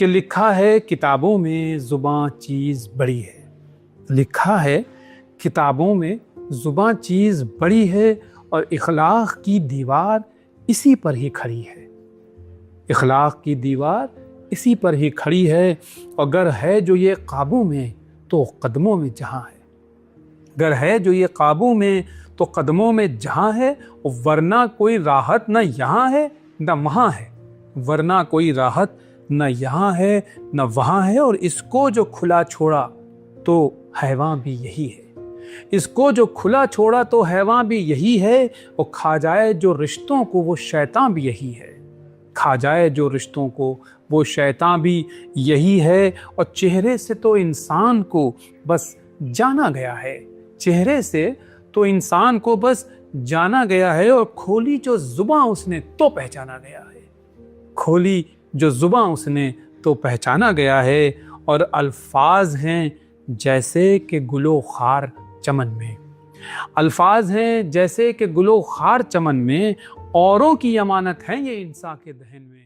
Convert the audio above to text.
کہ لکھا ہے کتابوں میں زباں چیز بڑی ہے، لکھا ہے کتابوں میں زباں چیز بڑی ہے اور اخلاق کی دیوار اسی پر ہی کھڑی ہے، اخلاق کی دیوار اسی پر ہی کھڑی ہے، اگر ہے جو یہ قابو میں تو قدموں میں جہاں ہے، اگر ہے جو یہ قابو میں تو قدموں میں جہاں ہے، ورنہ کوئی راحت نہ یہاں ہے نہ وہاں ہے، ورنہ کوئی راحت نہ یہاں ہے نہ وہاں ہے، اور اس کو جو کھلا چھوڑا تو حیواں بھی یہی ہے، اس کو جو کھلا چھوڑا تو حیواں بھی یہی ہے، وہ کھا جائے جو رشتوں کو وہ شیطان بھی یہی ہے، کھا جائے جو رشتوں کو وہ شیطان بھی یہی ہے، اور چہرے سے تو انسان کو بس جانا گیا ہے، چہرے سے تو انسان کو بس جانا گیا ہے، اور کھولی جو زباں اس نے تو پہچانا گیا ہے، کھولی جو زباں اس نے تو پہچانا گیا ہے، اور الفاظ ہیں جیسے کہ گلو خار چمن میں، الفاظ ہیں جیسے کہ گلو خار چمن میں، اوروں کی امانت ہے یہ انسان کے دہن میں۔